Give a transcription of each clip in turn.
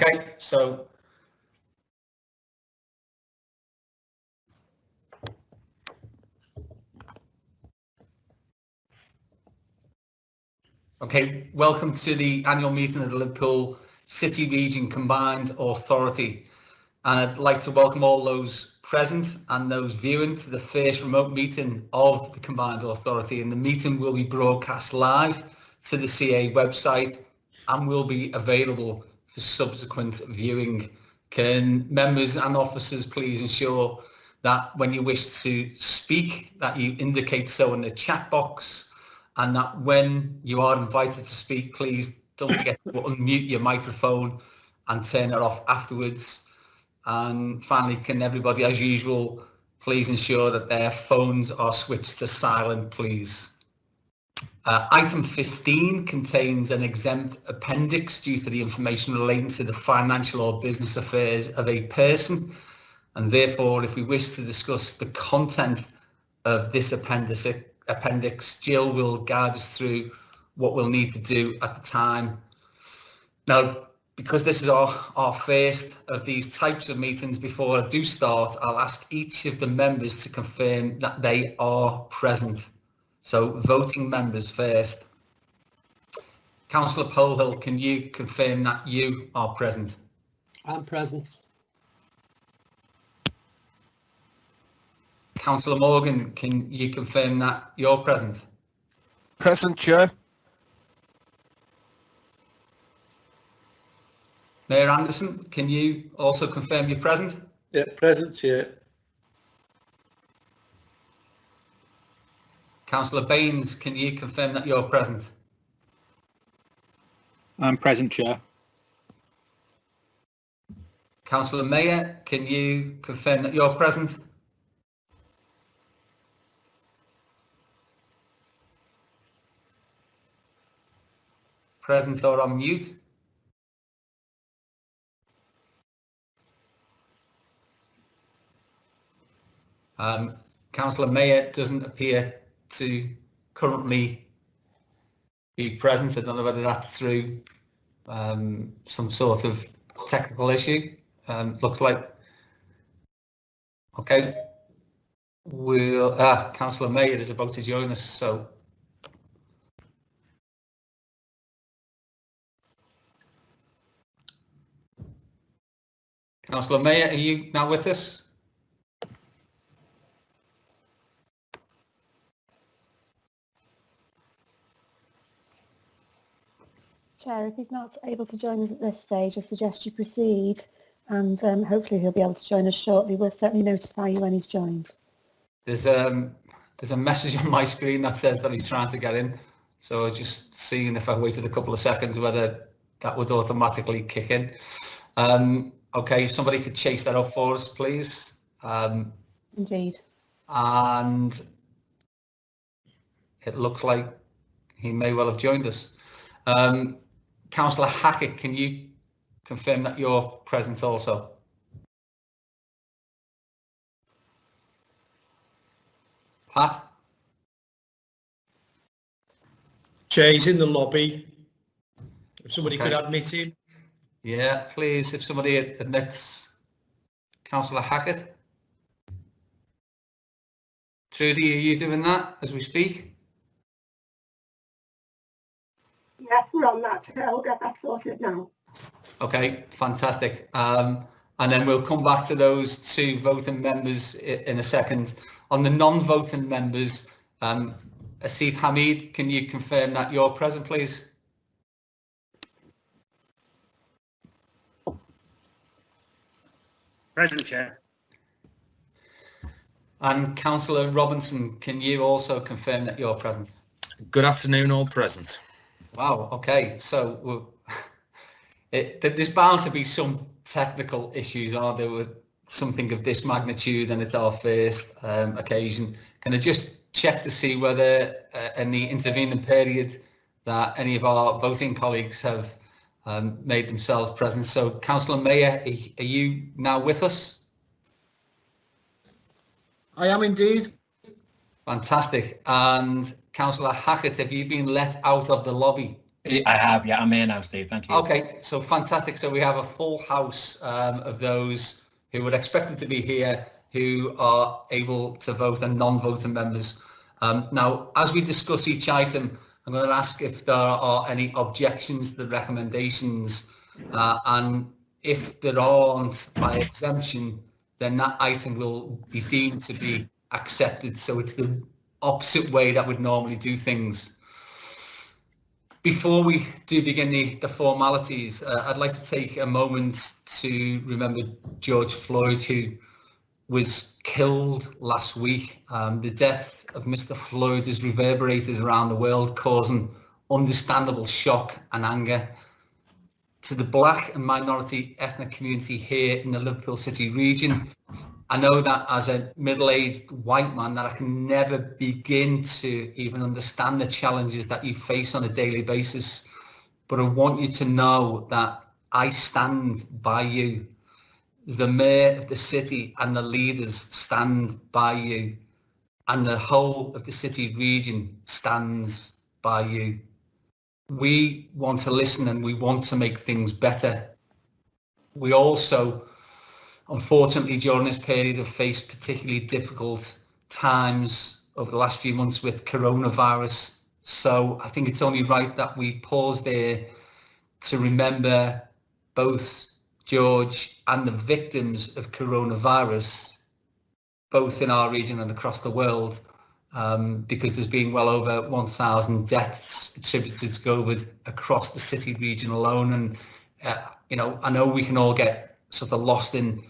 Okay, so welcome to the annual meeting of the Liverpool City Region Combined Authority. And I'd like to welcome all those present and those viewing to the first remote meeting of the Combined Authority. And the meeting will be broadcast live to the CA website and will be available for subsequent viewing. Can members and officers please ensure that when you wish to speak that you indicate so in the chat box, and that when you are invited to speak, please don't forget to unmute your microphone and turn it off afterwards. And finally, can everybody, as usual, please ensure that their phones are switched to silent, please. Item 15 contains an exempt appendix due to the information relating to the financial or business affairs of a person. And therefore, if we wish to discuss the content of this appendix, Jill will guide us through what we'll need to do at the time. Now, because this is our first of these types of meetings, before I do start, I'll ask each of the members to confirm that they are present. So voting members first. Councillor Polhill, can you confirm that you are present? I'm present. Councillor Morgan, can you confirm that you're present? Present, Chair. Mayor Anderson, can you also confirm you're present? Yeah, present, Chair. Councillor Baines, can you confirm that you're present? I'm present, Chair. Councillor Mayor, can you confirm that you're present? Present or on mute? Councillor Mayor doesn't appear to currently be present. I don't know whether that's through some sort of technical issue. Looks like. Okay. We'll. Councillor Mayor is about to join us, so. Councillor Mayor, are you now with us? Chair, if he's not able to join us at this stage, I suggest you proceed, and hopefully he'll be able to join us shortly. We'll certainly notify you when he's joined. There's a message on my screen that says that he's trying to get in, so I was just seeing if I waited a couple of seconds whether that would automatically kick in. Okay, if somebody could chase that up for us, please. Indeed. And it looks like he may well have joined us. Councillor Hackett, can you confirm that you're present also? Pat? Chair, he's in the lobby. If somebody Okay. could admit him. Yeah, please, if somebody admits Councillor Hackett. Trudy, are you doing that as we speak? Yes, we're on that. I'll get that sorted now. Okay, fantastic. And then we'll come back to those two voting members in a second. On the non-voting members, Asif Hamid, can you confirm that you're present, please? Present, Chair. And Councillor Robinson, can you also confirm that you're present? Good afternoon, all present. Wow, okay, so there's bound to be some technical issues, aren't there, with something of this magnitude, and it's our first occasion. Can I just check to see whether in the intervening period that any of our voting colleagues have made themselves present? So, Councillor Mayor, are you now with us? I am indeed. Fantastic. And Councillor Hackett, have you been let out of the lobby? I have, yeah, I'm here now, Steve. Thank you. Okay, so fantastic. So we have a full house of those who would expect it to be here, who are able to vote, and non-voting members. Now, as we discuss each item, I'm going to ask if there are any objections to the recommendations, and if there aren't, by exemption, then that item will be deemed to be accepted. So it's the opposite way that we'd normally do things. Before we do begin the formalities, I'd like to take a moment to remember George Floyd, who was killed last week. The death of Mr. Floyd has reverberated around the world, causing understandable shock and anger. To the black and minority ethnic community here in the Liverpool City region, I know that as a middle-aged white man that I can never begin to even understand the challenges that you face on a daily basis. But I want you to know that I stand by you. The mayor of the city and the leaders stand by you. And the whole of the city region stands by you. We want to listen and we want to make things better. We also, unfortunately, during this period have faced particularly difficult times over the last few months with coronavirus. So I think it's only right that we pause there to remember both George and the victims of coronavirus, both in our region and across the world, because there's been well over 1,000 deaths attributed to COVID across the city region alone. And, I know we can all get sort of lost in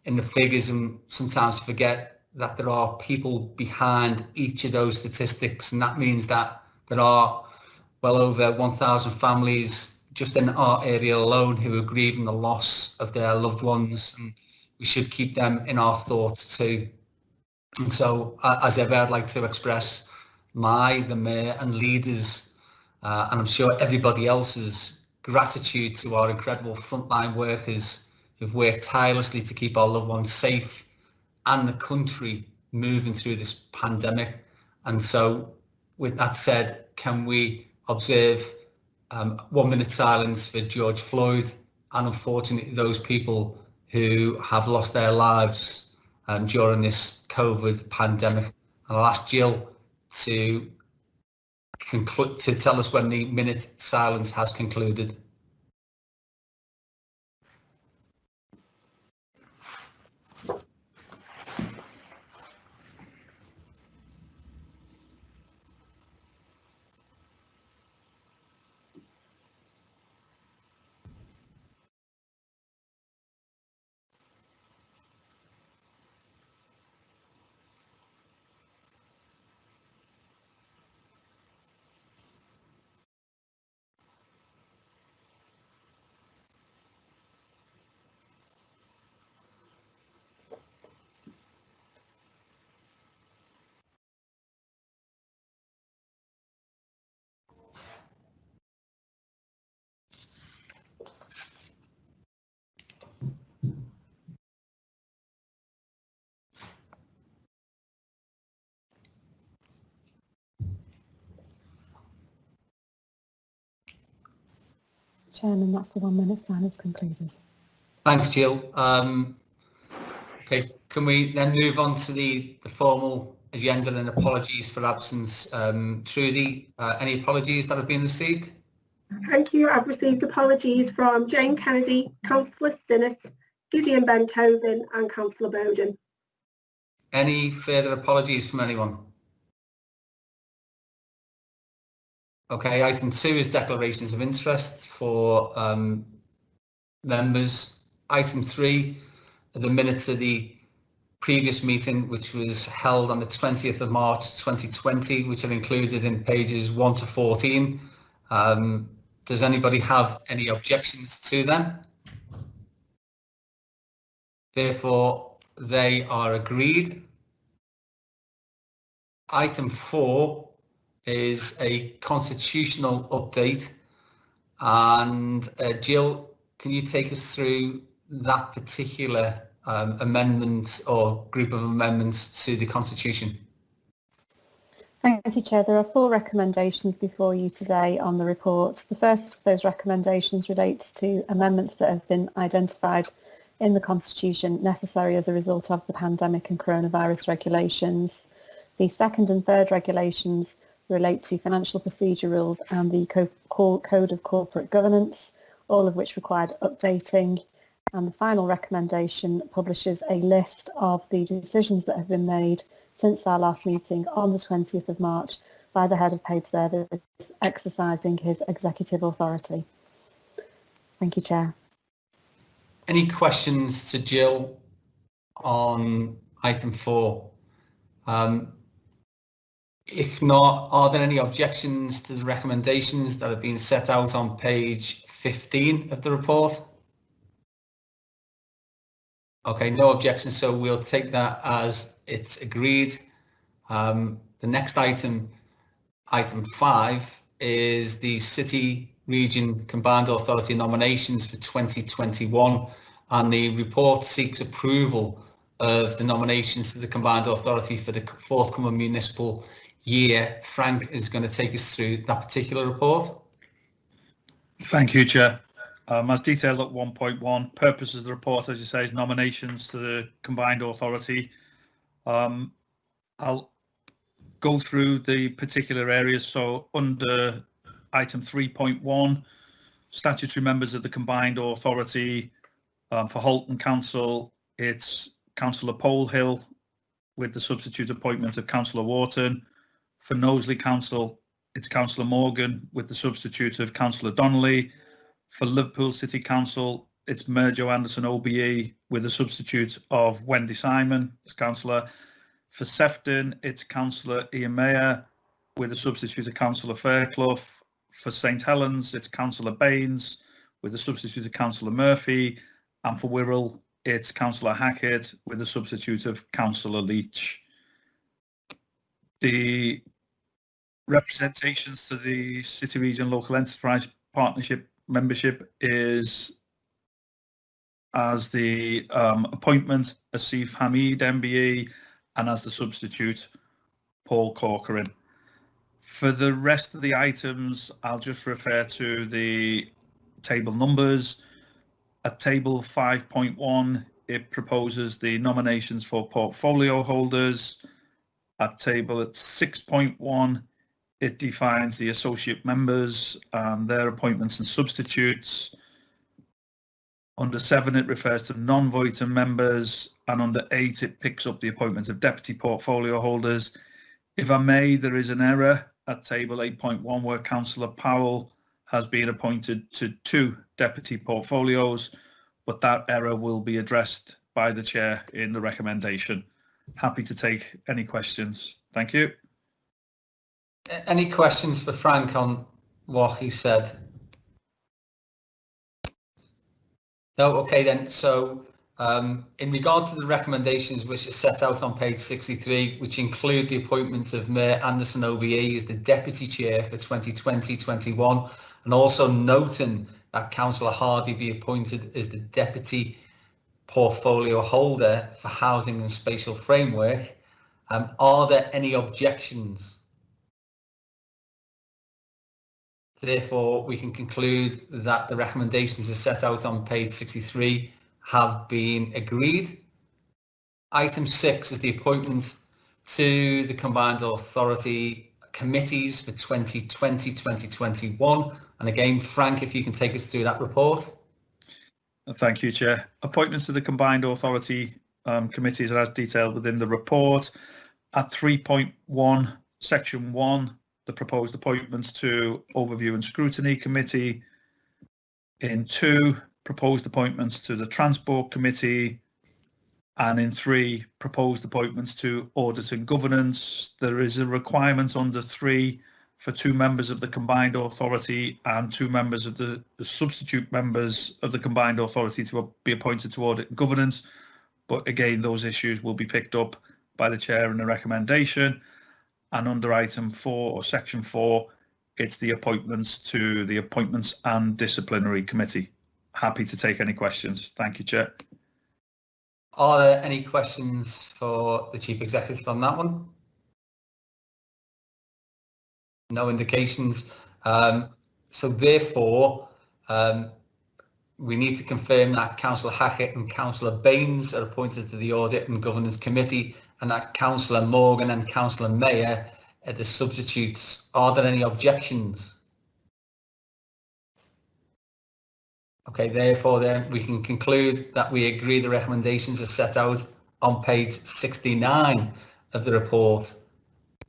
the figures and sometimes forget that there are people behind each of those statistics. And that means that there are well over 1,000 families just in our area alone who are grieving the loss of their loved ones. And we should keep them in our thoughts too. And so, as ever, I'd like to express the mayor and leaders, and I'm sure everybody else's gratitude to our incredible frontline workers who've worked tirelessly to keep our loved ones safe and the country moving through this pandemic. And so, with that said, can we observe 1 minute silence for George Floyd and unfortunately those people who have lost their lives during this COVID pandemic. And I'll ask Jill to conclude, to tell us when the minute silence has concluded. Chairman, that's the 1 minute silence concluded. Thanks, Jill. Okay, can we then move on to the formal agenda and apologies for absence? Trudy, any apologies that have been received? Thank you. I've received apologies from Jane Kennedy, Councillor Stinnett, Gideon Benthoven and Councillor Bowden. Any further apologies from anyone? Okay, item 2 is declarations of interest for members. Item 3 are the minutes of the previous meeting, which was held on the 20th of March 2020, which are included in pages 1 to 14. Does anybody have any objections to them? Therefore, they are agreed. Item 4 is a constitutional update, and Jill, can you take us through that particular amendment or group of amendments to the Constitution? Thank you, Chair. There are 4 recommendations before you today on the report. The first of those recommendations relates to amendments that have been identified in the Constitution necessary as a result of the pandemic and coronavirus regulations. The second and third regulations relate to financial procedure rules and the Code of Corporate Governance, all of which required updating. And the final recommendation publishes a list of the decisions that have been made since our last meeting on the 20th of March by the Head of Paid Service exercising his executive authority. Thank you, Chair. Any questions to Jill on item 4? If not, are there any objections to the recommendations that have been set out on page 15 of the report? Okay, no objections, so we'll take that as it's agreed. The next item, item 5, is the City Region Combined Authority nominations for 2021, and the report seeks approval of the nominations to the Combined Authority for the forthcoming municipal year. Frank is going to take us through that particular report. Thank you, Chair. As detailed at 1.1, purpose of the report, as you say, is nominations to the Combined Authority. I'll go through the particular areas. So under item 3.1, statutory members of the Combined Authority, for Halton Council, it's Councillor Polehill with the substitute appointment of Councillor Wharton. For Knowsley Council, it's Councillor Morgan with the substitute of Councillor Donnelly. For Liverpool City Council, it's Mayor Joe Anderson OBE with the substitute of Wendy Simon as councillor. For Sefton, it's Councillor Ian Mayer with the substitute of Councillor Fairclough. For St Helens, it's Councillor Baines with the substitute of Councillor Murphy. And for Wirral, it's Councillor Hackett with the substitute of Councillor Leach. The representations to the City Region Local Enterprise Partnership membership is as the appointment Asif Hamid MBE and as the substitute Paul Corcoran. For the rest of the items, I'll just refer to the table numbers. At table 5.1, it proposes the nominations for portfolio holders. At table at 6.1, it defines the associate members, their appointments and substitutes. Under 7, it refers to non-voting members, and under 8, it picks up the appointment of deputy portfolio holders. If I may, there is an error at table 8.1 where Councillor Powell has been appointed to 2 deputy portfolios, but that error will be addressed by the Chair in the recommendation. Happy to take any questions. Thank you. Any questions for Frank on what he said? No, okay then. So in regard to the recommendations which are set out on page 63, which include the appointments of Mayor Anderson OBE as the Deputy Chair for 2020-21, and also noting that Councillor Hardy be appointed as the Deputy Portfolio Holder for Housing and Spatial Framework, are there any objections? Therefore, we can conclude that the recommendations as set out on page 63 have been agreed. Item 6 is the appointment to the Combined Authority committees for 2020-2021. And again, Frank, if you can take us through that report. Thank you, Chair. Appointments to the Combined Authority committees are as detailed within the report. At 3.1, section 1, the proposed appointments to Overview and Scrutiny Committee. In 2, proposed appointments to the Transport Committee. And in 3, proposed appointments to Audit and Governance. There is a requirement under 3 for 2 members of the Combined Authority and 2 members of the substitute members of the Combined Authority to be appointed to Audit and Governance. But again, those issues will be picked up by the Chair in the recommendation. And under item 4 or section 4, it's the appointments to the Appointments and Disciplinary Committee. Happy to take any questions. Thank you, Chair. Are there any questions for the Chief Executive on that one? No indications. So therefore, we need to confirm that Councillor Hackett and Councillor Baines are appointed to the Audit and Governance Committee, and that Councillor Morgan and Councillor Mayer are the substitutes. Are there any objections? Okay, therefore then we can conclude that we agree the recommendations are set out on page 69 of the report.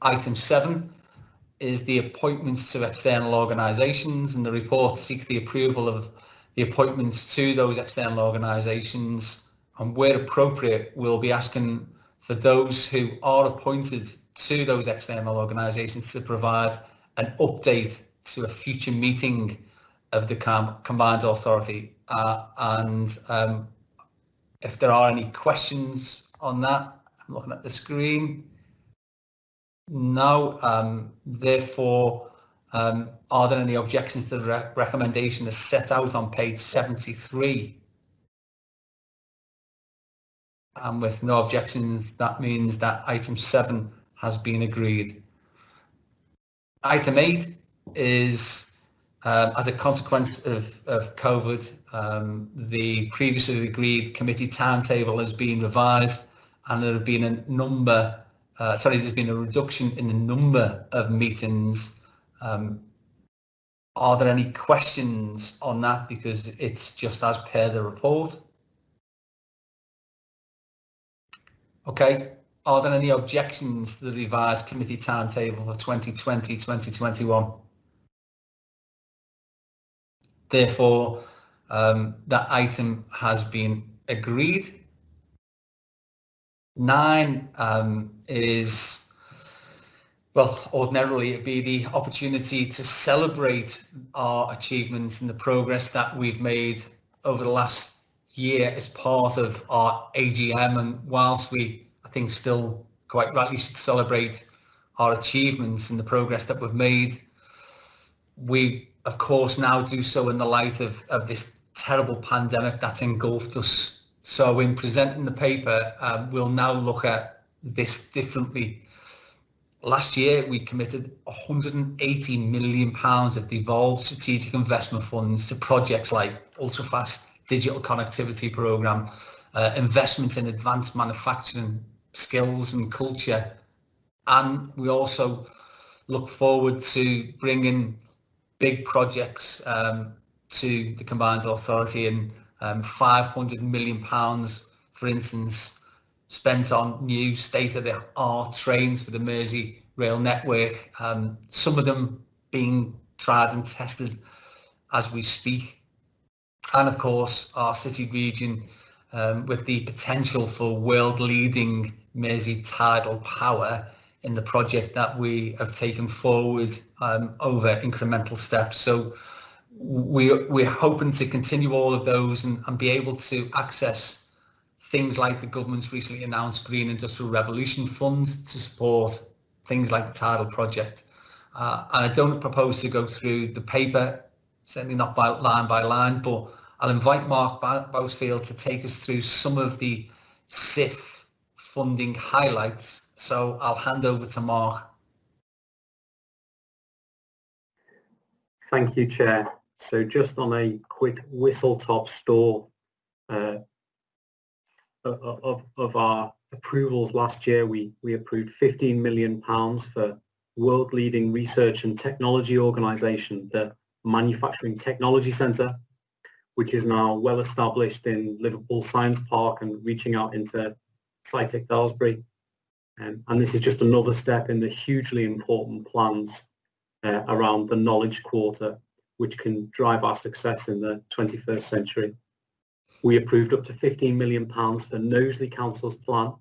Item 7 is the appointments to external organisations, and the report seeks the approval of the appointments to those external organisations, and where appropriate we'll be asking for those who are appointed to those external organisations to provide an update to a future meeting of the Combined Authority. If there are any questions on that, I'm looking at the screen. No. Therefore, are there any objections to the recommendation as set out on page 73? And with no objections, that means that item 7 has been agreed. Item 8 is, as a consequence of COVID, the previously agreed committee timetable has been revised, and there have been a number, there's been a reduction in the number of meetings. Are there any questions on that? Because it's just as per the report. Okay, are there any objections to the revised committee timetable for 2020-2021? Therefore, that item has been agreed. 9 is, well, ordinarily it'd be the opportunity to celebrate our achievements and the progress that we've made over the last year as part of our AGM. And whilst we, I think, still quite rightly should celebrate our achievements and the progress that we've made, we of course now do so in the light of this terrible pandemic that's engulfed us. So in presenting the paper, we'll now look at this differently. Last year, we committed £180 million of devolved strategic investment funds to projects like ultra-fast digital connectivity programme, investment in advanced manufacturing skills and culture. And we also look forward to bringing big projects to the Combined Authority, and £500 million, for instance, spent on new state-of-the-art trains for the Mersey rail network, some of them being tried and tested as we speak. And of course, our city region, with the potential for world-leading Mersey tidal power in the project that we have taken forward over incremental steps. So we're hoping to continue all of those and be able to access things like the government's recently announced Green Industrial Revolution Fund to support things like the tidal project. And I don't propose to go through the paper, certainly not by line, but I'll invite Mark Bousfield to take us through some of the CIF funding highlights. So I'll hand over to Mark. Thank you, Chair. So just on a quick whistle-top tour of our approvals last year, we approved £15 million for world-leading research and technology organisation, the Manufacturing Technology Centre, which is now well established in Liverpool Science Park and reaching out into SciTech Daresbury. And this is just another step in the hugely important plans around the Knowledge Quarter, which can drive our success in the 21st century. We approved up to £15 million for Knowsley Council's plan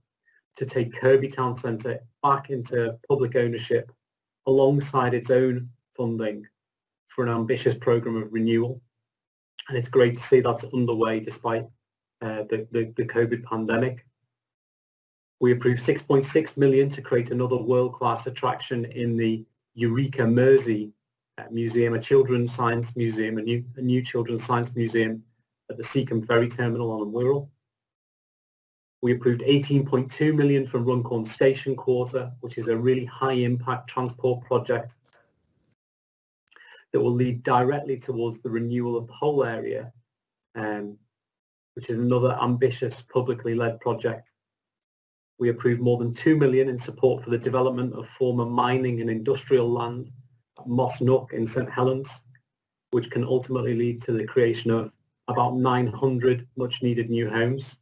to take Kirby Town Centre back into public ownership alongside its own funding for an ambitious programme of renewal. And it's great to see that's underway despite the COVID pandemic. We approved £6.6 million to create another world-class attraction in the Eureka Mersey Museum, a children's science museum, a new children's science museum at the Seacombe Ferry Terminal on the Wirral. We approved £18.2 million for Runcorn Station Quarter, which is a really high-impact transport project that will lead directly towards the renewal of the whole area, which is another ambitious publicly led project. We approved more than 2 million in support for the development of former mining and industrial land at Moss Nook in St Helens, which can ultimately lead to the creation of about 900 much needed new homes.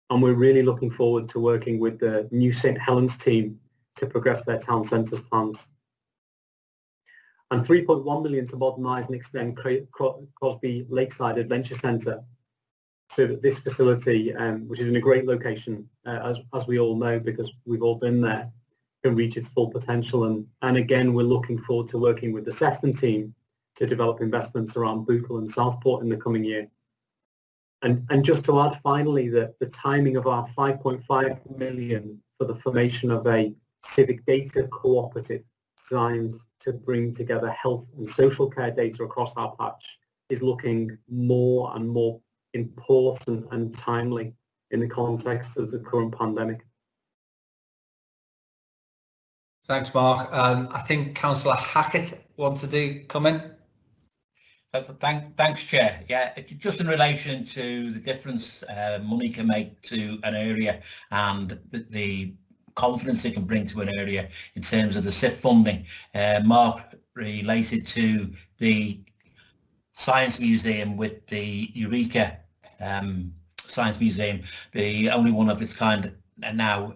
And we're really looking forward to working with the new St Helens team to progress their town centres plans. And 3.1 million to modernise and extend Crosby Lakeside Adventure Centre, so that this facility, which is in a great location, as we all know because we've all been there, can reach its full potential. And again, we're looking forward to working with the Sefton team to develop investments around Bootle and Southport in the coming year. And just to add finally that the timing of our 5.5 million for the formation of a civic data cooperative designed to bring together health and social care data across our patch is looking more and more important and timely in the context of the current pandemic. Thanks, Mark. I think Councillor Hackett wanted to come in. Thanks, Chair. Yeah, just in relation to the difference money can make to an area and the confidence it can bring to an area in terms of the SIF funding. Mark related to the Science Museum with the Eureka Science Museum, the only one of its kind now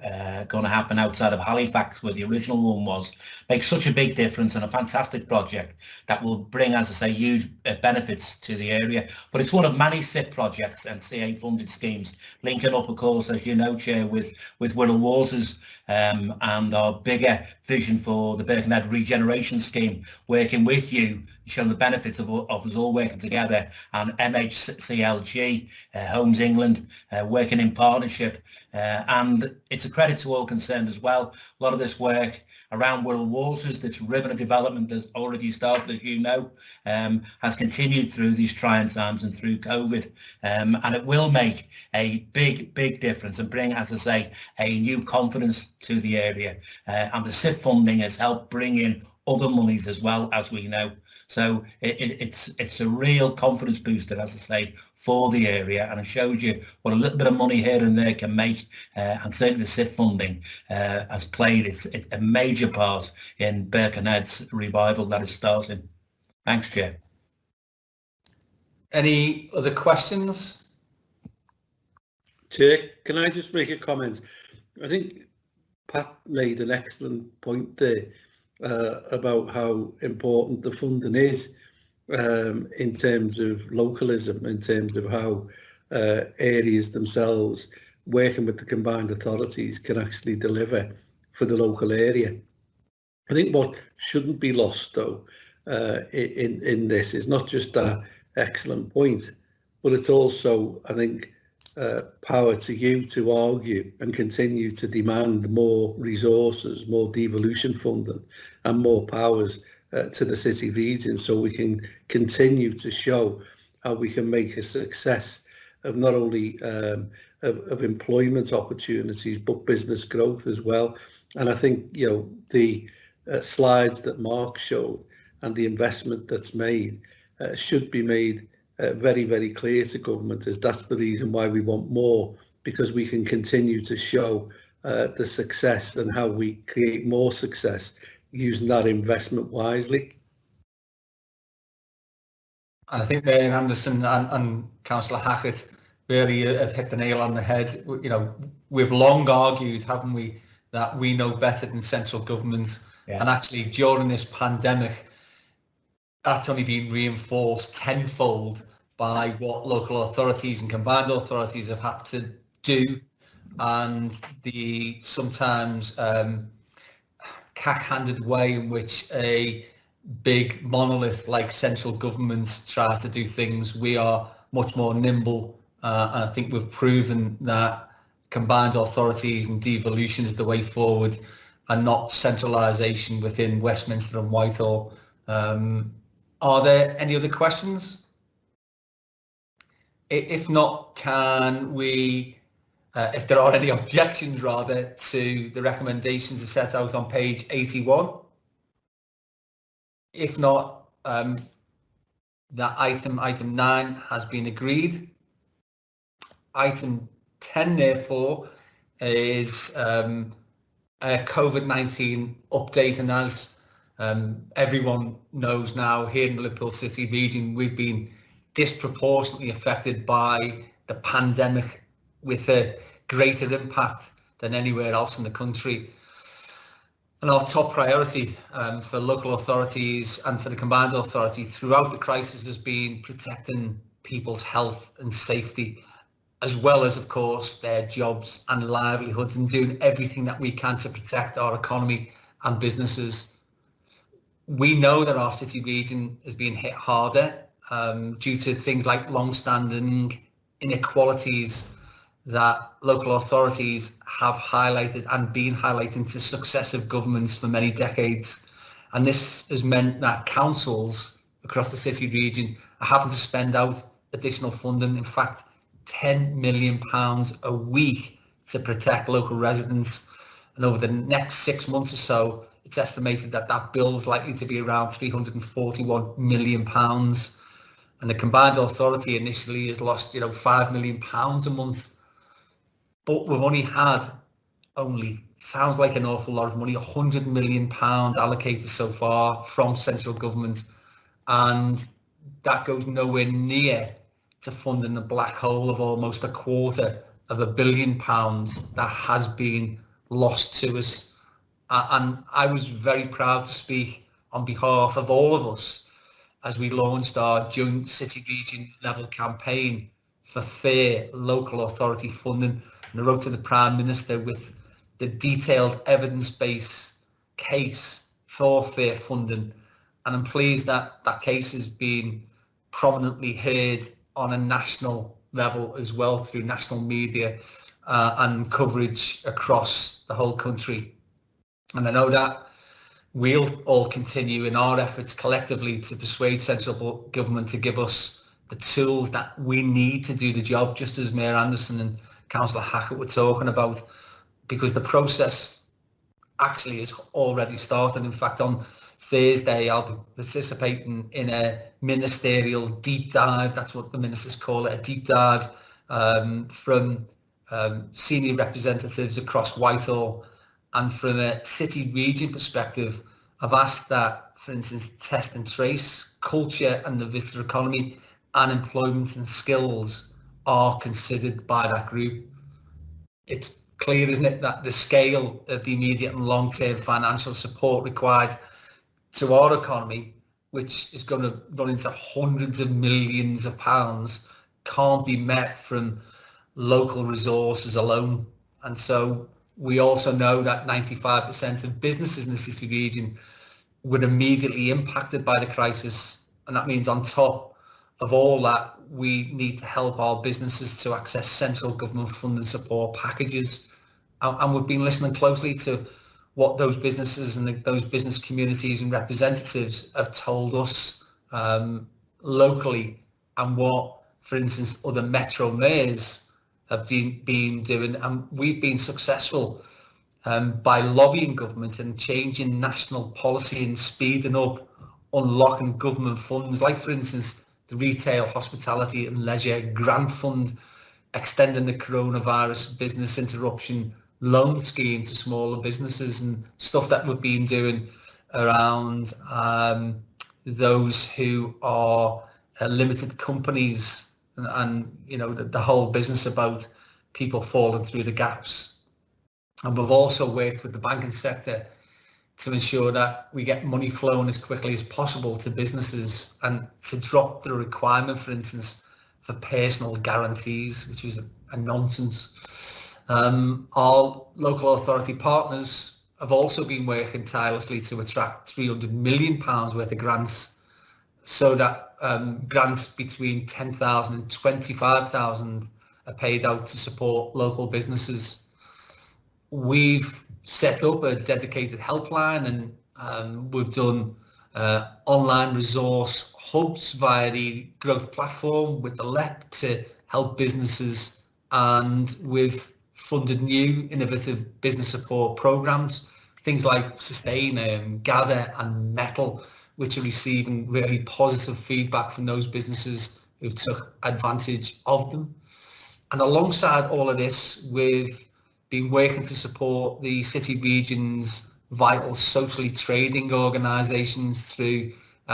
going to happen outside of Halifax, where the original one was, makes such a big difference and a fantastic project that will bring, as I say, huge benefits to the area. But it's one of many SIP projects and CA funded schemes, linking up, of course, as you know, Chair, with Wirral Waters and our bigger vision for the Birkenhead Regeneration Scheme, working with you, showing the benefits of us all working together, and MHCLG, Homes England, working in partnership. And it's a credit to all concerned as well. A lot of this work around Wirral Waters, this ribbon of development that's already started, as you know, has continued through these trying times and through COVID. And it will make a big difference and bring, as I say, a new confidence to the area. And the SIF funding has helped bring in other monies as well, as we know. So it's a real confidence booster, as I say, for the area, and it shows you what a little bit of money here and there can make, and certainly the SIF funding has played it's a major part in Birkenhead's revival that is starting. Thanks, Chair. Any other questions? Chair, can I just make a comment? I think Pat made an excellent point there about how important the funding is in terms of localism, in terms of how areas themselves, working with the combined authorities, can actually deliver for the local area. I think what shouldn't be lost, though, in this is not just that excellent point, but it's also, I think, power to you to argue and continue to demand more resources, more devolution funding and more powers to the city region, so we can continue to show how we can make a success of not only of employment opportunities but business growth as well. And I think, you know, the slides that Mark showed and the investment that's made should be made very clear to government, as that's the reason why we want more, because we can continue to show the success and how we create more success using that investment wisely. And I think Marian Anderson and Councillor Hackett really have hit the nail on the head. You know, we've long argued, haven't we, that we know better than central government. Yeah. And actually during this pandemic, that's only been reinforced tenfold by what local authorities and combined authorities have had to do, and the sometimes cack-handed way in which a big monolith like central government tries to do things. We are much more nimble, and I think we've proven that combined authorities and devolution is the way forward, and not centralisation within Westminster and Whitehall. Are there any other questions? If not, can we, if there are any objections rather, to the recommendations set out on page 81? If not, that item 9 has been agreed. Item 10, therefore, is a COVID-19 update, and as everyone knows now, here in the Liverpool City region, we've been disproportionately affected by the pandemic with a greater impact than anywhere else in the country. And our top priority for local authorities and for the Combined Authority throughout the crisis has been protecting people's health and safety, as well as, of course, their jobs and livelihoods, and doing everything that we can to protect our economy and businesses. We know that our city region has been hit harder due to things like long-standing inequalities that local authorities have highlighted and been highlighting to successive governments for many decades. And this has meant that councils across the city region are having to spend out additional funding, in fact, £10 million a week to protect local residents. And over the next 6 months or so, it's estimated that that bill is likely to be around £341 million. And the Combined Authority initially has lost, £5 million a month. But we've only had, sounds like an awful lot of money, £100 million allocated so far from central government. And that goes nowhere near to funding the black hole of almost £250 million that has been lost to us. And I was very proud to speak on behalf of all of us as we launched our joint city region level campaign for fair local authority funding. And I wrote to the Prime Minister with the detailed evidence-based case for fair funding. And I'm pleased that that case has been prominently heard on a national level as well, through national media and coverage across the whole country. And I know that we'll all continue in our efforts collectively to persuade central government to give us the tools that we need to do the job, just as Mayor Anderson and Councillor Hackett were talking about, because the process actually has already started. In fact, on Thursday, I'll be participating in a ministerial deep dive. That's what the ministers call it, a deep dive from senior representatives across Whitehall. And from a city region perspective, I've asked that, for instance, test and trace, culture and the visitor economy, and employment and skills are considered by that group. It's clear, isn't it, that the scale of the immediate and long-term financial support required to our economy, which is going to run into hundreds of millions of pounds, can't be met from local resources alone. And so we also know that 95% of businesses in the city region were immediately impacted by the crisis. And that means on top of all that, we need to help our businesses to access central government funding support packages. And we've been listening closely to what those businesses and those business communities and representatives have told us locally, and what, for instance, other metro mayors have been doing. And we've been successful by lobbying government and changing national policy and speeding up unlocking government funds, like, for instance, the Retail, Hospitality and Leisure Grant Fund, extending the coronavirus business interruption loan scheme to smaller businesses, and stuff that we've been doing around those who are limited companies, and the whole business about people falling through the gaps. And we've also worked with the banking sector to ensure that we get money flowing as quickly as possible to businesses, and to drop the requirement, for instance, for personal guarantees, which is a nonsense. Our local authority partners have also been working tirelessly to attract £300 million worth of grants, so that grants between 10,000 and 25,000 are paid out to support local businesses. We've set up a dedicated helpline, and we've done online resource hubs via the growth platform with the LEP to help businesses, and we've funded new innovative business support programs, things like Sustain, Gather and Metal, which are receiving really positive feedback from those businesses who took advantage of them. And alongside all of this, we've been working to support the city region's vital socially trading organisations through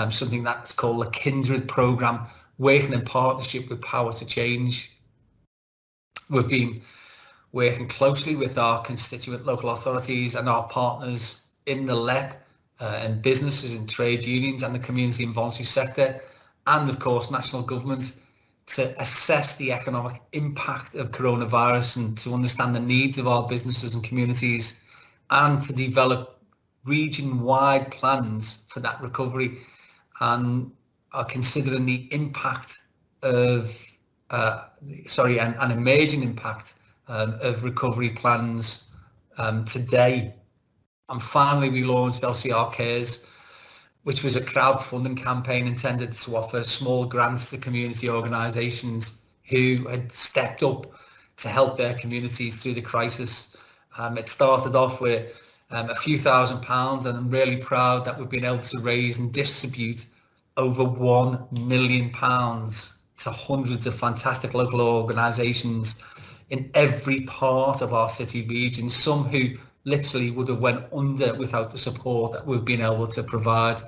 something that's called the Kindred programme, working in partnership with Power to Change. We've been working closely with our constituent local authorities and our partners in the LEP, and businesses and trade unions and the community and voluntary sector, and of course national government, to assess the economic impact of coronavirus and to understand the needs of our businesses and communities, and to develop region-wide plans for that recovery, and are considering the impact of an emerging impact of recovery plans today. And finally, we launched LCR Cares, which was a crowdfunding campaign intended to offer small grants to community organisations who had stepped up to help their communities through the crisis. It started off with a few £1,000s, and I'm really proud that we've been able to raise and distribute over £1 million to hundreds of fantastic local organisations in every part of our city region, some who literally would have went under without the support that we've been able to provide.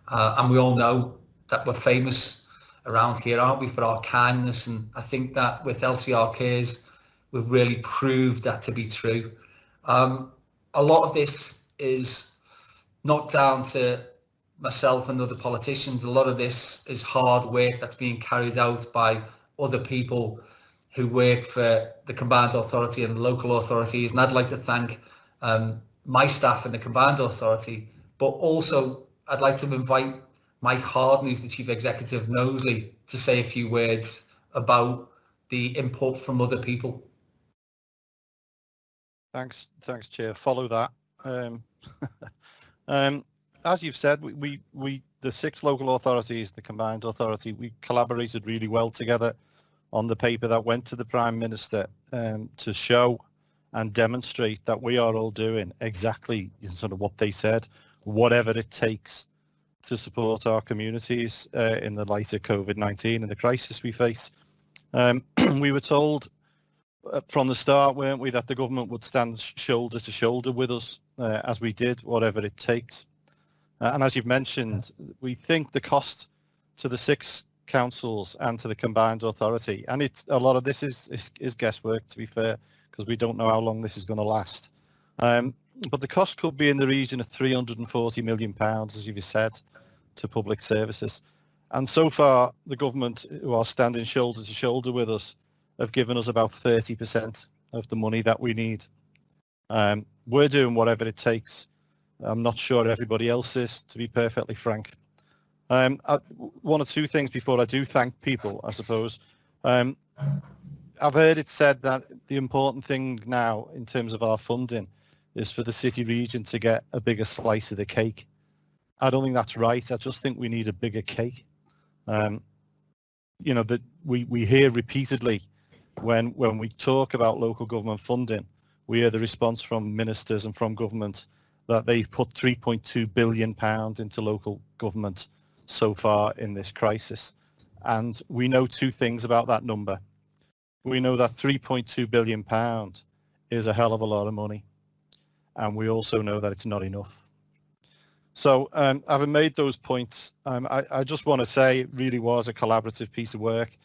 And we all know that we're famous around here, aren't we, for our kindness, and I think that with LCR Cares we've really proved that to be true. A lot of this is not down to myself and other politicians. A lot of this is hard work that's being carried out by other people who work for the Combined Authority and local authorities, and I'd like to thank my staff in the Combined Authority, but also I'd like to invite Mike Harden, who's the Chief Executive, Knowsley, to say a few words about the input from other people. Thanks, Chair. Follow that. As you've said, we the 6 local authorities, the Combined Authority, we collaborated really well together on the paper that went to the Prime Minister to show and demonstrate that we are all doing exactly sort of what they said, whatever it takes to support our communities in the light of COVID-19 and the crisis we face. We were told from the start, weren't we, that the government would stand shoulder to shoulder with us as we did, whatever it takes. And as you've mentioned, we think the cost to the 6 councils and to the Combined Authority, and it's a lot of this is guesswork, to be fair, because we don't know how long this is going to last. But the cost could be in the region of £340 million, as you've said, to public services. And so far, the government, who are standing shoulder to shoulder with us, have given us about 30% of the money that we need. We're doing whatever it takes. I'm not sure everybody else is, to be perfectly frank. One or two things before I do thank people, I suppose. I've heard it said that the important thing now in terms of our funding is for the city region to get a bigger slice of the cake. I don't think that's right. I just think we need a bigger cake. You know, that we hear repeatedly when we talk about local government funding, we hear the response from ministers and from government that they've put £3.2 billion into local government so far in this crisis. And we know 2 things about that number. We know that £3.2 billion is a hell of a lot of money. And we also know that it's not enough. So having made those points, I just want to say it really was a collaborative piece of work.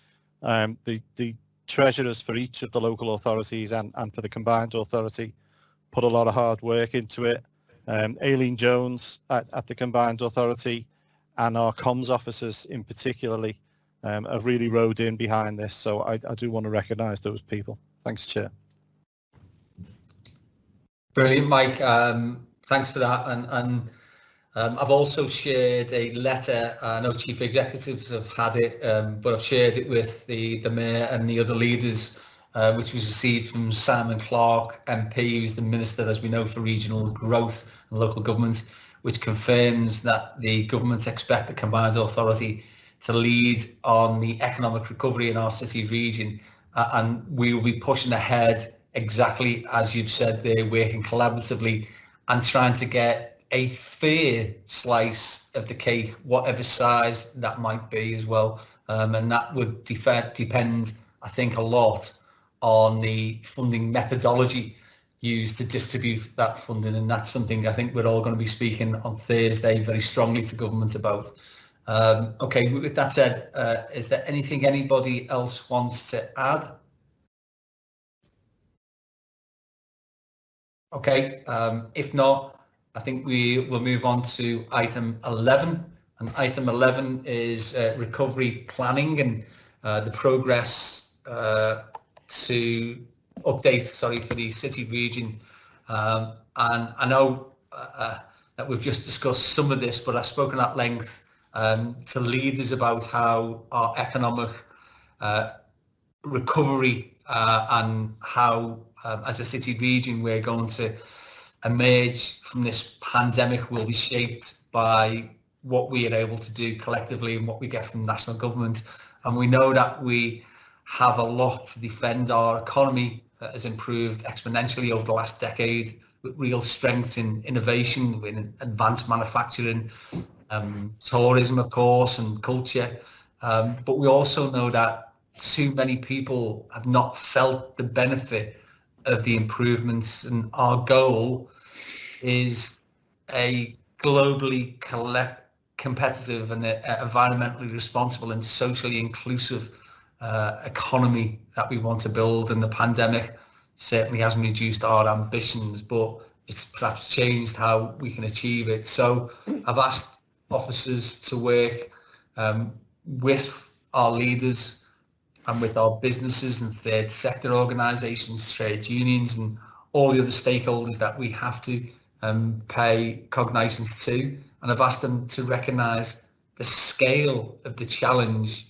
The treasurers for each of the local authorities and for the Combined Authority put a lot of hard work into it. Aileen Jones at the Combined Authority and our comms officers in particularly have really rowed in behind this. So I do want to recognise those people. Thanks, Chair. Brilliant, Mike. Thanks for that. And I've also shared a letter. I know chief executives have had it, but I've shared it with the mayor and the other leaders, which was received from Simon Clarke, MP, who's the Minister, as we know, for Regional Growth and Local Government, which confirms that the government expect the Combined Authority to lead on the economic recovery in our city region. And we will be pushing ahead exactly as you've said there, working collaboratively and trying to get a fair slice of the cake, whatever size that might be as well. And that would depend, I think, a lot on the funding methodology used to distribute that funding. And that's something I think we're all going to be speaking on Thursday very strongly to government about. Okay, with that said, is there anything anybody else wants to add? Okay, if not, I think we will move on to item 11. And item 11 is recovery planning and the progress to update, for the city region. And I know that we've just discussed some of this, but I've spoken at length to leaders about how our economic recovery and how as a city region we're going to emerge from this pandemic will be shaped by what we are able to do collectively and what we get from national government. And we know that we have a lot to defend. Our economy has improved exponentially over the last decade with real strength in innovation, with advanced manufacturing, tourism, of course, and culture. But we also know that too many people have not felt the benefit of the improvements, and our goal is a globally competitive and environmentally responsible and socially inclusive economy that we want to build. And the pandemic certainly hasn't reduced our ambitions, but it's perhaps changed how we can achieve it. So I've asked officers to work with our leaders and with our businesses and third sector organisations, trade unions, and all the other stakeholders that we have to pay cognizance to. And I've asked them to recognise the scale of the challenge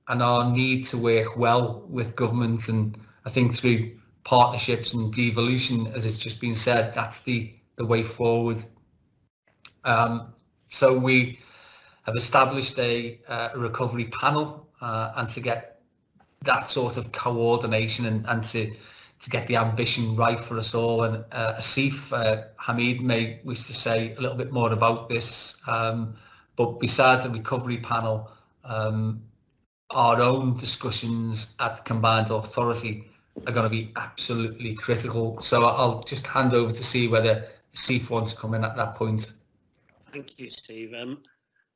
and our need to work well with governments. And I think through partnerships and devolution, as it's just been said, that's the way forward. So we have established a recovery panel and to get that sort of coordination and to get the ambition right for us all. And Asif Hamid may wish to say a little bit more about this, but besides the recovery panel, our own discussions at the Combined Authority are going to be absolutely critical. So I'll just hand over to see whether Asif wants to come in at that point. Thank you, Steve.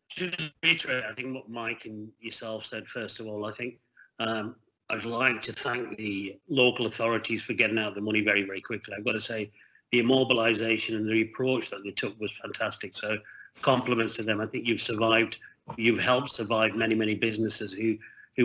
Just to reiterate, I think what Mike and yourself said, first of all, I think I'd like to thank the local authorities for getting out the money very, very quickly. I've got to say the immobilisation and the approach that they took was fantastic. So compliments to them. I think you've helped survive many, many businesses who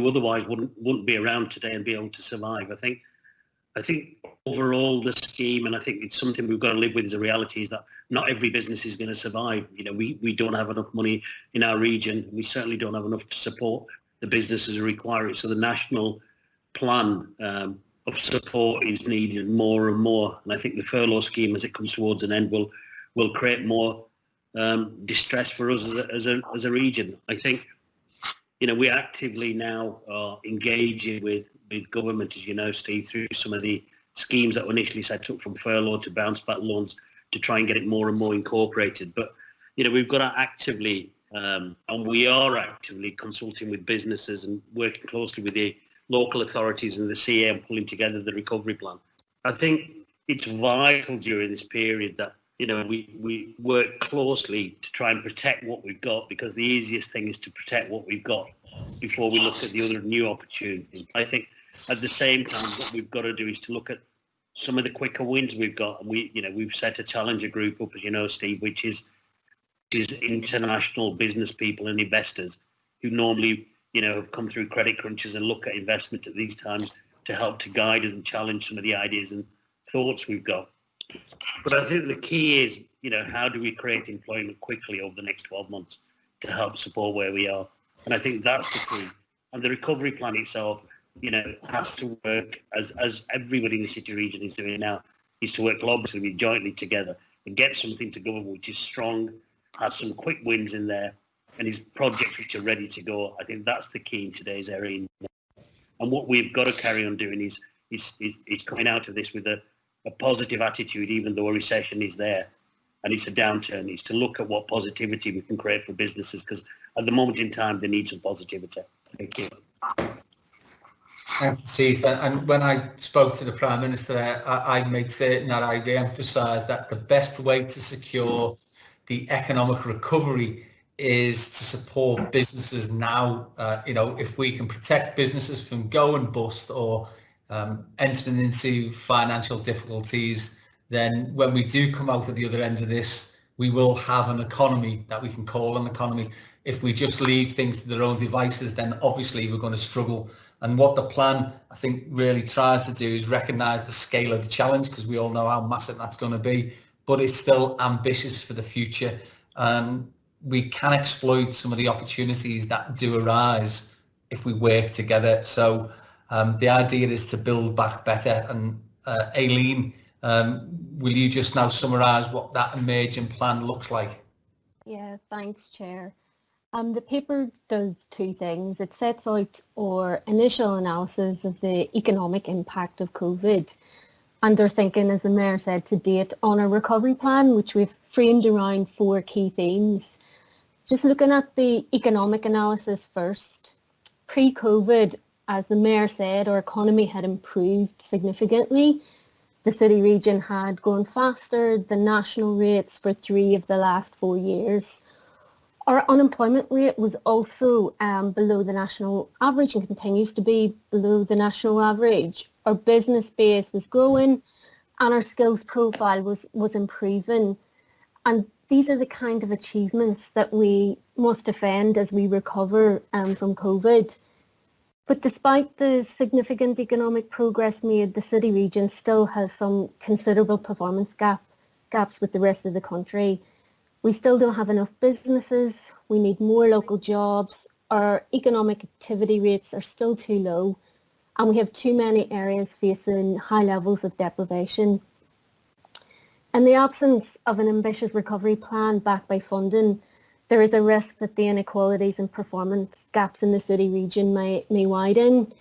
otherwise wouldn't be around today and be able to survive. I think overall the scheme, and I think it's something we've got to live with as a reality, is that not every business is going to survive. You know, we don't have enough money in our region. We certainly don't have enough to support the businesses who require it. So the national plan of support is needed more and more. And I think the furlough scheme, as it comes towards an end, will create more distress for us as a region. I think, you know, we actively now are engaging with government, as you know, Steve, through some of the schemes that were initially set up, from furlough to bounce back loans, to try and get it more and more incorporated. But, you know, we've got to actively, and we are actively consulting with businesses and working closely with the local authorities and the CA and pulling together the recovery plan. I think it's vital during this period that, you know, we work closely to try and protect what we've got, because the easiest thing is to protect what we've got before we look at the other new opportunities. I think at the same time, what we've got to do is to look at some of the quicker wins we've got. And we've set a challenger group up, as you know, Steve, which is international business people and investors who normally, you know, have come through credit crunches and look at investment at these times to help to guide us and challenge some of the ideas and thoughts we've got. But I think the key is, you know, how do we create employment quickly over the next 12 months to help support where we are? And I think that's the key. And the recovery plan itself, you know, has to work, as everybody in the city region is doing now, is to work collaboratively, jointly together and get something to government which is strong, has some quick wins in there, and is projects which are ready to go. I think that's the key in today's area. And what we've got to carry on doing is coming out of this with a positive attitude, even though a recession is there, and it's a downturn, is to look at what positivity we can create for businesses, because at the moment in time they need some positivity. Thank you. Thanks, Steve. And when I spoke to the Prime Minister, I made certain that I re-emphasised that the best way to secure the economic recovery is to support businesses now. If we can protect businesses from going bust or entering into financial difficulties, then when we do come out at the other end of this, we will have an economy that we can call an economy. If we just leave things to their own devices, then obviously we're going to struggle. And what the plan, I think, really tries to do is recognise the scale of the challenge, because we all know how massive that's going to be, but it's still ambitious for the future. We can exploit some of the opportunities that do arise if we work together. So the idea is to build back better. And Aileen, will you just now summarise what that emerging plan looks like? Yeah, thanks, Chair. The paper does two things. It sets out our initial analysis of the economic impact of COVID and our thinking, as the Mayor said, to date on a recovery plan, which we've framed around 4 key themes. Just looking at the economic analysis first, pre-COVID, as the Mayor said, our economy had improved significantly. The city region had grown faster than national rates for 3 of the last 4 years. Our unemployment rate was also below the national average and continues to be below the national average. Our business base was growing and our skills profile was improving. And these are the kind of achievements that we must defend as we recover from COVID. But despite the significant economic progress made, the city region still has some considerable performance gaps with the rest of the country. We still don't have enough businesses. We need more local jobs. Our economic activity rates are still too low, and we have too many areas facing high levels of deprivation. In the absence of an ambitious recovery plan backed by funding, there is a risk that the inequalities and performance gaps in the city region may widen.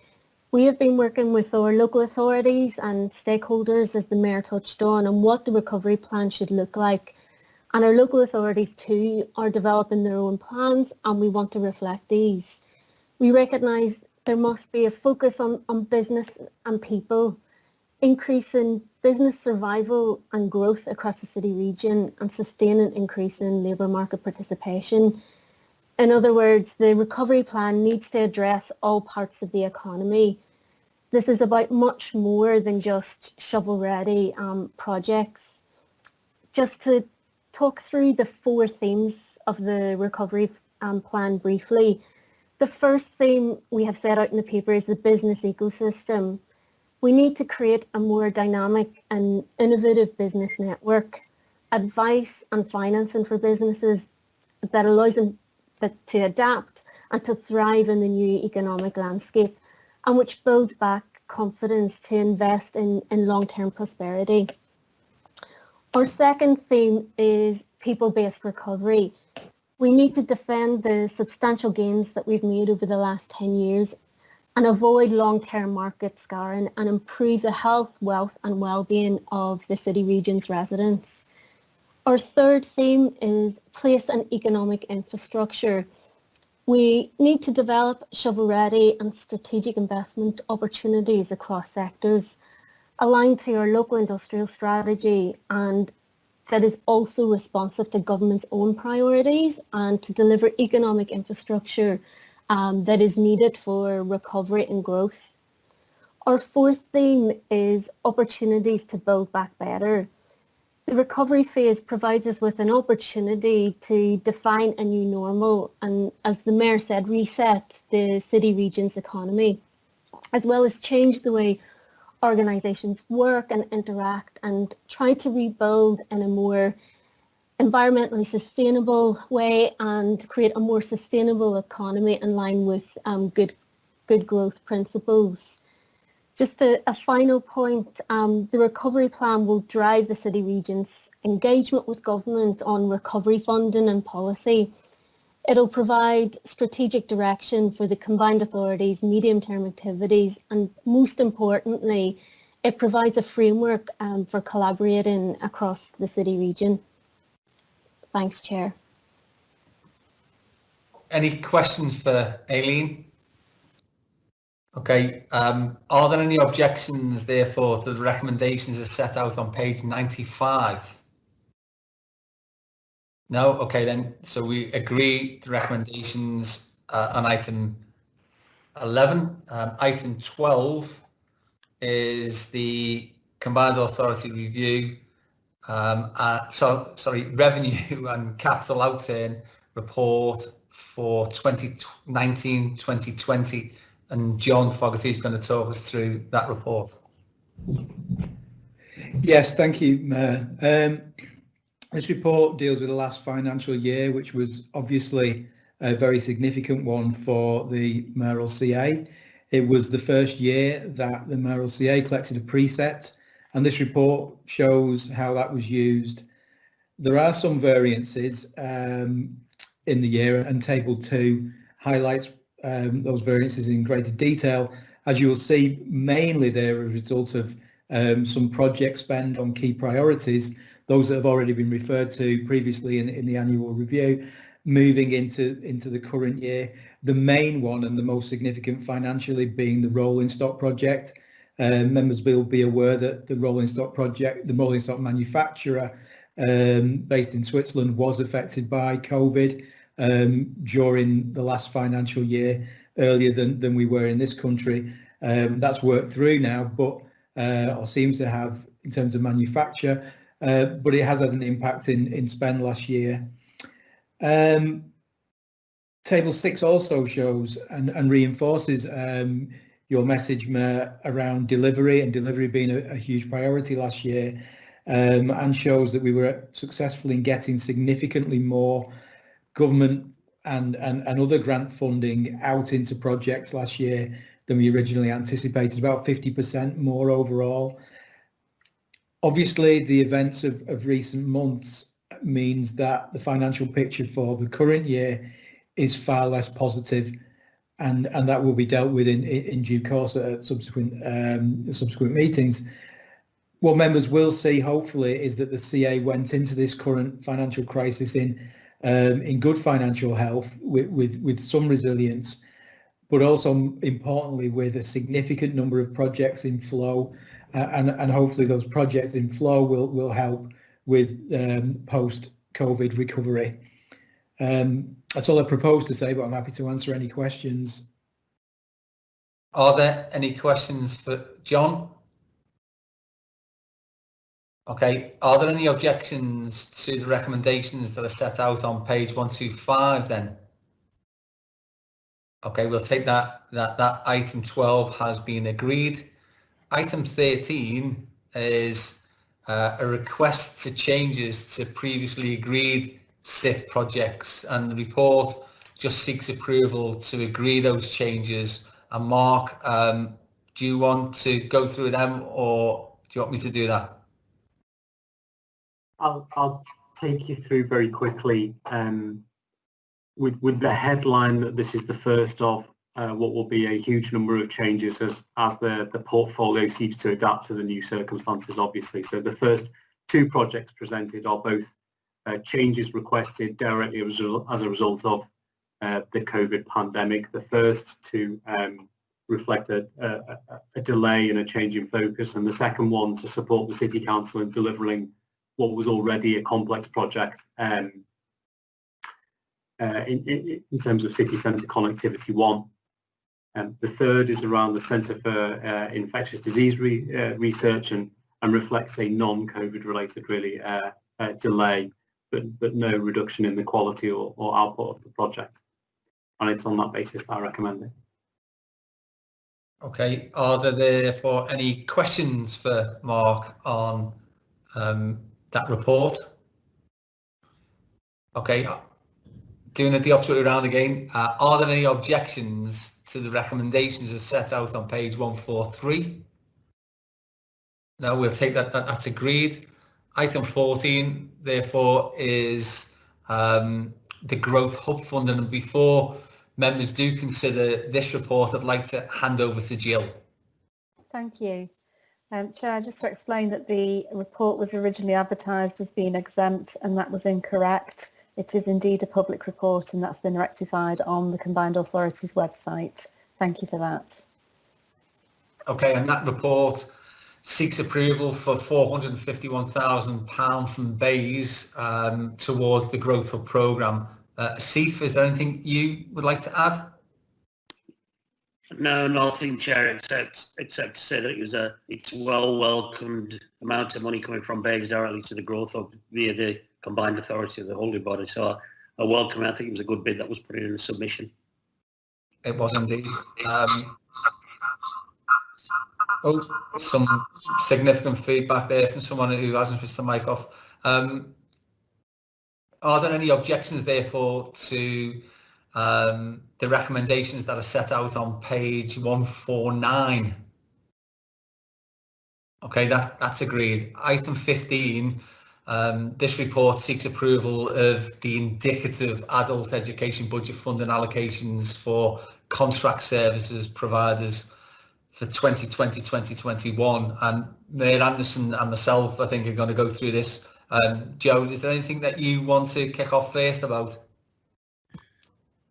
We have been working with our local authorities and stakeholders, as the Mayor touched on what the recovery plan should look like. And our local authorities too are developing their own plans, and we want to reflect these. We recognise there must be a focus on business and people, increasing business survival and growth across the city region, and sustaining increase in labour market participation. In other words, the recovery plan needs to address all parts of the economy. This is about much more than just shovel-ready projects. Just to talk through the 4 themes of the recovery plan briefly. The first theme we have set out in the paper is the business ecosystem. We need to create a more dynamic and innovative business network, advice and financing for businesses that allows them to adapt and to thrive in the new economic landscape, and which builds back confidence to invest in long-term prosperity. Our second theme is people-based recovery. We need to defend the substantial gains that we've made over the last 10 years and avoid long-term market scarring and improve the health, wealth and well-being of the city region's residents. Our third theme is place and economic infrastructure. We need to develop shovel-ready and strategic investment opportunities across sectors, aligned to our local industrial strategy, and that is also responsive to government's own priorities and to deliver economic infrastructure that is needed for recovery and growth. Our fourth theme is opportunities to build back better. The recovery phase provides us with an opportunity to define a new normal and, as the Mayor said, reset the city region's economy, as well as change the way organisations work and interact and try to rebuild in a more environmentally sustainable way and create a more sustainable economy in line with good growth principles. Just a final point, the recovery plan will drive the city region's engagement with government on recovery funding and policy. It'll provide strategic direction for the Combined Authority's medium-term activities, and most importantly, it provides a framework for collaborating across the city region. Thanks, Chair. Any questions for Aileen? Okay, are there any objections therefore to the recommendations as set out on page 95? No? Okay then, so we agree the recommendations on item 11. Item 12 is the Combined Authority review, revenue and capital outturn report for 2019-2020, and John Fogarty is going to talk us through that report. Yes, thank you, Mayor. This report deals with the last financial year, which was obviously a very significant one for the mayoral CA. It was the first year that the mayoral CA collected a precept, and this report shows how that was used. There are some variances in the year, and Table 2 highlights those variances in greater detail. As you will see, mainly they're a result of some project spend on key priorities, those that have already been referred to previously in the annual review, moving into the current year. The main one and the most significant financially being the rolling stock project. Members will be aware that the rolling stock project, the rolling stock manufacturer based in Switzerland, was affected by COVID during the last financial year, earlier than we were in this country. That's worked through now, but or seems to have in terms of manufacture, but it has had an impact in spend last year. Table 6 also shows and reinforces your message, Mayor, around delivery, and delivery being a huge priority last year, and shows that we were successful in getting significantly more government and other grant funding out into projects last year than we originally anticipated, about 50% more overall. Obviously, the events of recent months means that the financial picture for the current year is far less positive, and that will be dealt with in due course at subsequent meetings. What members will see, hopefully, is that the CA went into this current financial crisis in good financial health, with some resilience, but also importantly with a significant number of projects in flow, and hopefully those projects in flow will help with post-COVID recovery. That's all I propose to say, but I'm happy to answer any questions. Are there any questions for John? Okay, are there any objections to the recommendations that are set out on page 125 then? Okay, we'll take that item 12 has been agreed. Item 13 is a request to changes to previously agreed SIF projects, and the report just seeks approval to agree those changes. And Mark, do you want to go through them, or do you want me to do that? I'll take you through very quickly with the headline that this is the first of what will be a huge number of changes as the portfolio seeks to adapt to the new circumstances, obviously. So the first two projects presented are both changes requested directly as a result of the COVID pandemic. The first to reflect a delay and a change in focus, and the second one to support the City Council in delivering what was already a complex project in terms of city centre connectivity 1. The third is around the Centre for Infectious Disease Research and reflects a non-COVID related really delay, but no reduction in the quality or output of the project. And it's on that basis that I recommend it. Okay, are there therefore any questions for Mark on that report? Okay, doing it the opposite way around again. Are there any objections to the recommendations as set out on page 143? No, we'll take that's agreed. Item 14, therefore, is the Growth Hub Fund, and before members do consider this report, I'd like to hand over to Jill. Thank you. Chair, just to explain that the report was originally advertised as being exempt and that was incorrect. It is indeed a public report and that's been rectified on the Combined Authority's website. Thank you for that. Okay, and that report seeks approval for £451,000 from Bays towards the Growth Hub programme. Asif, is there anything you would like to add? No, nothing, Chair, except to say that it's a well welcomed amount of money coming from Bays directly to the Growth Hub via the Combined Authority of the holding body. So I welcome it. I think it was a good bid that was put in the submission. It was indeed. Some significant feedback there from someone who hasn't switched the mic off. Are there any objections, therefore, to the recommendations that are set out on page 149? Okay, that's agreed. Item 15, this report seeks approval of the indicative adult education budget funding allocations for contract services providers for 2020-2021, and Mayor Anderson and myself, I think, are going to go through this. Joe, is there anything that you want to kick off first about?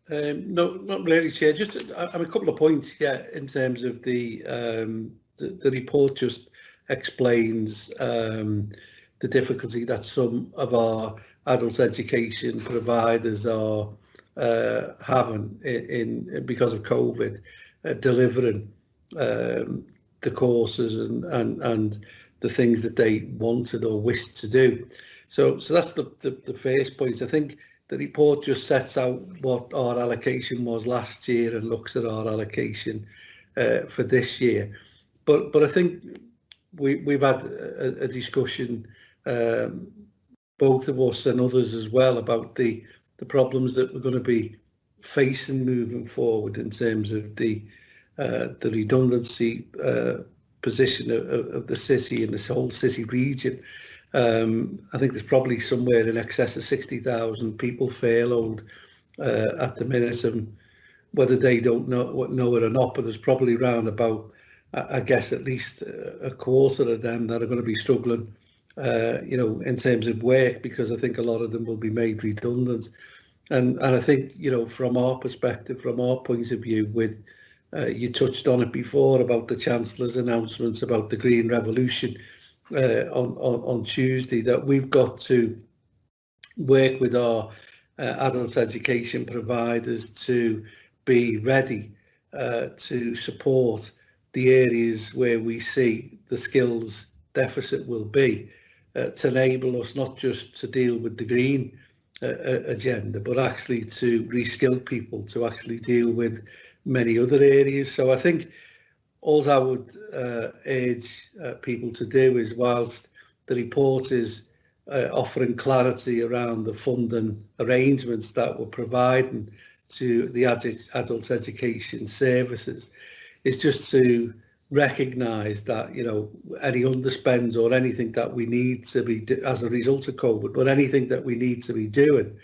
No, not really, Chair. Just a couple of points here in terms of the report. Just explains the difficulty that some of our adult education providers are having because of COVID, delivering the courses and the things that they wanted or wished to do. So that's the first point. I think the report just sets out what our allocation was last year and looks at our allocation for this year. But I think we've had a discussion, both of us and others as well, about the problems that we're going to be facing moving forward in terms of the redundancy position of the city and this whole city region. I think there's probably somewhere in excess of 60,000 people furloughed at the minute, and whether they don't know it or not, but there's probably around about, I guess, at least a quarter of them that are going to be struggling, in terms of work, because I think a lot of them will be made redundant. And I think, from our perspective, from our point of view, with you touched on it before about the Chancellor's announcements about the Green Revolution on Tuesday, that we've got to work with our adult education providers to be ready to support the areas where we see the skills deficit will be, to enable us not just to deal with the green agenda, but actually to reskill people to actually deal with many other areas. So I think all I would urge people to do is, whilst the report is offering clarity around the funding arrangements that we're providing to the adult education services, is just to recognise that, any underspends or anything that we need to be, as a result of COVID, but anything that we need to be doing,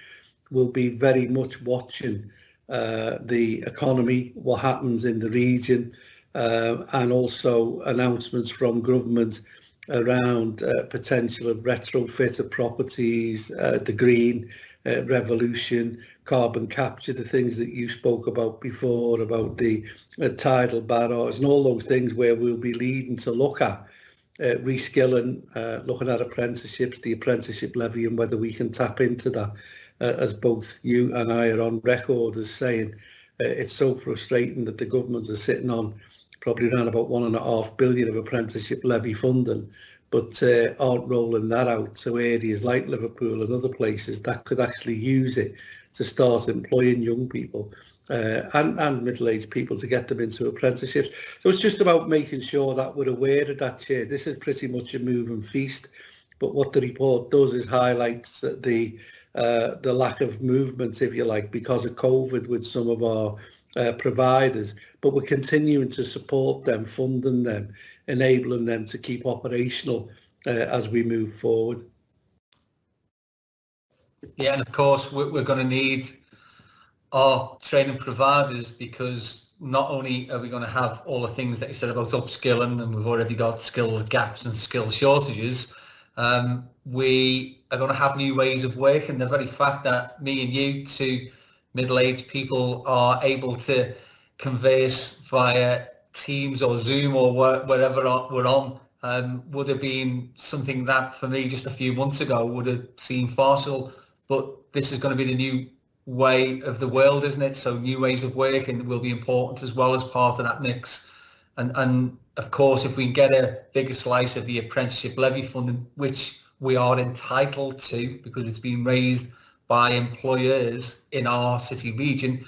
will be very much watching the economy, what happens in the region, and also announcements from government around potential of retrofit of properties, the green revolution, carbon capture, the things that you spoke about before, about the tidal barrage and all those things, where we'll be leading to look at reskilling, looking at apprenticeships, the apprenticeship levy, and whether we can tap into that, as both you and I are on record as saying it's so frustrating that the governments are sitting on probably around about £1.5 billion of apprenticeship levy funding, but aren't rolling that out to areas like Liverpool and other places that could actually use it to start employing young people and middle-aged people, to get them into apprenticeships. So it's just about making sure that we're aware of that, Chair. This is pretty much a moving feast, but what the report does is highlights the lack of movement, if you like, because of COVID with some of our providers, but we're continuing to support them, funding them, enabling them to keep operational as we move forward. Yeah, and of course we're going to need our training providers, because not only are we going to have all the things that you said about upskilling, and we've already got skills gaps and skill shortages, we are going to have new ways of working. The very fact that me and you, two middle-aged people, are able to converse via Teams or Zoom or wherever we're on, would have been something that for me just a few months ago would have seemed farcical. But this is going to be the new way of the world, isn't it? So new ways of working will be important as well as part of that mix. And of course, if we can get a bigger slice of the apprenticeship levy funding, which we are entitled to because it's been raised by employers in our city region,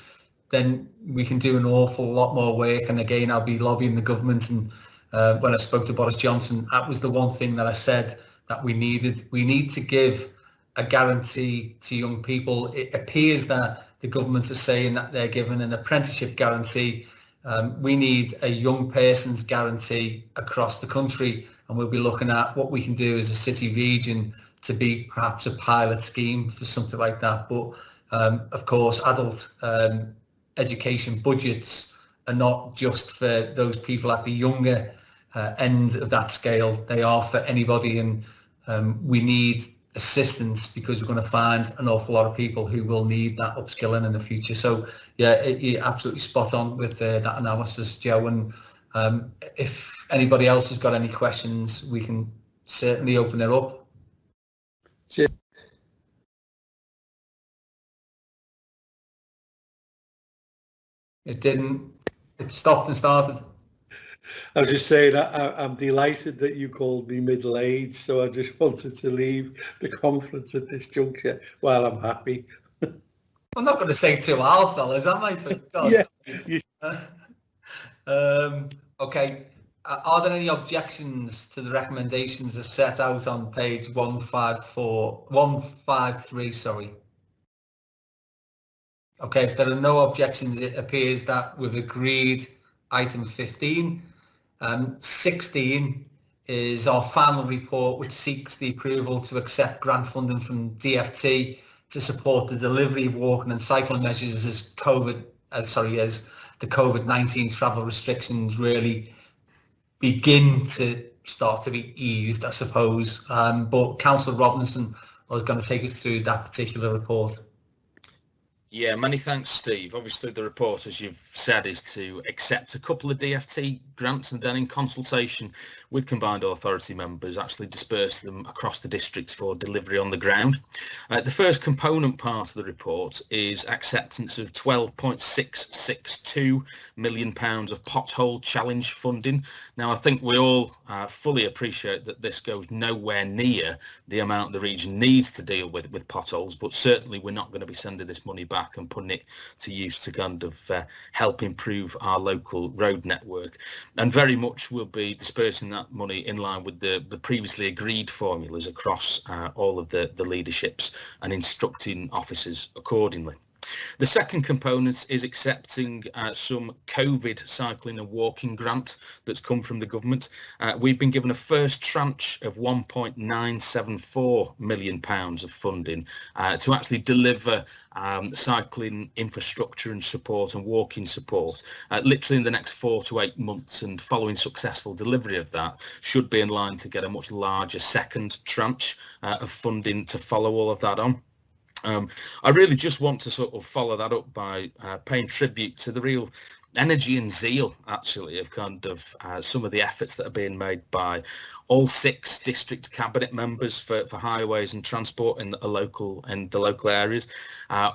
then we can do an awful lot more work. And again, I'll be lobbying the government. And when I spoke to Boris Johnson, that was the one thing that I said that we needed. We need to give a guarantee to young people. It appears that the governments are saying that they're giving an apprenticeship guarantee. We need a young person's guarantee across the country, and we'll be looking at what we can do as a city region to be perhaps a pilot scheme for something like that. But of course, adult education budgets are not just for those people at the younger end of that scale. They are for anybody, and we need assistance because we're going to find an awful lot of people who will need that upskilling in the future. So yeah, you're absolutely spot on with that analysis, Joe. And if anybody else has got any questions, we can certainly open it up. Cheers. It stopped and started. I was just saying, I'm delighted that you called me middle-aged, so I just wanted to leave the conference at this juncture while I'm happy. I'm not going to say too old, fellas, am I? For God's sake. Okay. Are there any objections to the recommendations as set out on page 153? Sorry. Okay, if there are no objections, it appears that we've agreed item 15. 16 is our final report, which seeks the approval to accept grant funding from DFT to support the delivery of walking and cycling measures as the COVID-19 travel restrictions really begin to start to be eased, I suppose. But Councillor Robinson was going to take us through that particular report. Yeah, many thanks, Steve. Obviously, the report, as you've said, is to accept a couple of DFT grants and then in consultation with Combined Authority members, actually disperse them across the districts for delivery on the ground. The first component part of the report is acceptance of £12.662 million of pothole challenge funding. Now, I think we all fully appreciate that this goes nowhere near the amount the region needs to deal with potholes, but certainly we're not going to be sending this money back and putting it to use to kind of help improve our local road network. And very much we'll be dispersing that money in line with the previously agreed formulas across all of the leaderships and instructing officers accordingly. The second component is accepting some COVID cycling and walking grant that's come from the government. We've been given a first tranche of £1.974 million of funding to actually deliver cycling infrastructure and support and walking support literally in the next 4 to 8 months, and following successful delivery of that should be in line to get a much larger second tranche of funding to follow all of that on. I really just want to sort of follow that up by paying tribute to the real energy and zeal, actually, of kind of some of the efforts that are being made by all 6 district cabinet members for highways and transport in the local areas,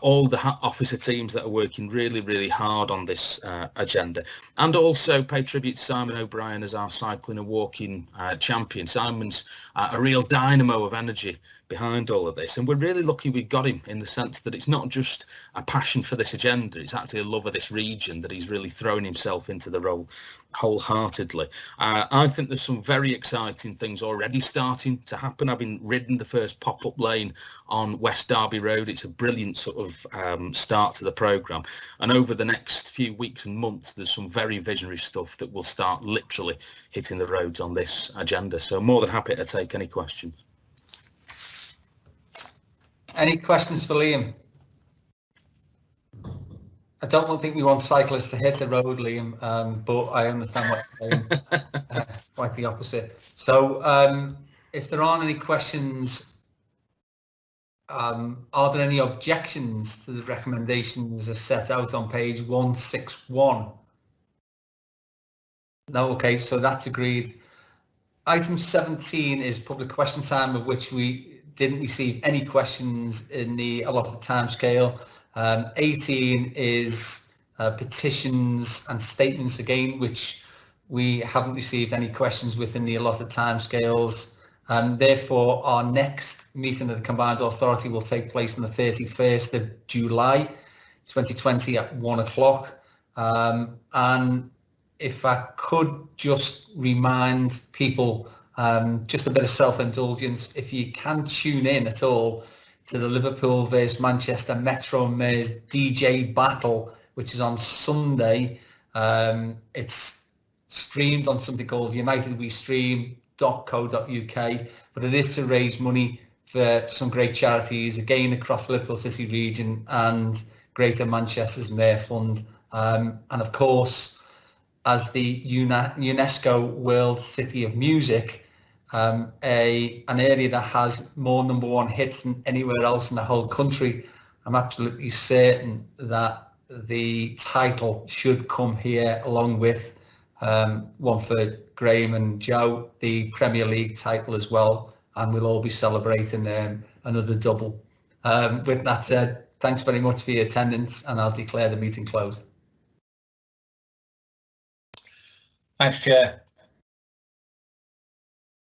all the officer teams that are working really, really hard on this agenda, and also pay tribute to Simon O'Brien as our cycling and walking champion. Simon's a real dynamo of energy behind all of this, and we're really lucky we got him in the sense that it's not just a passion for this agenda, it's actually a love of this region that he's really thrown himself into the role wholeheartedly. I think there's some very exciting things already starting to happen. I've been ridden the first pop-up lane on West Derby Road. It's a brilliant sort of start to the programme, and over the next few weeks and months there's some very visionary stuff that will start literally hitting the roads on this agenda. So more than happy to take any questions. Any questions for Liam? I don't think we want cyclists to hit the road, Liam, but I understand what you're saying. Quite the opposite. So if there aren't any questions, are there any objections to the recommendations as set out on page 161? No, okay, so that's agreed. Item 17 is public question time, of which we didn't receive any questions in the allotted timescale. 18 is petitions and statements again, which we haven't received any questions within the allotted timescales. Therefore, our next meeting of the Combined Authority will take place on the 31st of July 2020 at 1 o'clock. And if I could just remind people, just a bit of self-indulgence, if you can tune in at all to the Liverpool versus Manchester Metro Mayor's DJ battle, which is on Sunday. It's streamed on something called unitedwestream.co.uk, but it is to raise money for some great charities, again across the Liverpool City region and Greater Manchester's Mayor Fund. And of course, as the UNESCO World City of Music, an area that has more #1 hits than anywhere else in the whole country, I'm absolutely certain that the title should come here, along with one for Graham and Joe, the Premier League title as well, and we'll all be celebrating another double. With that said, thanks very much for your attendance, and I'll declare the meeting closed. Thanks, Chair.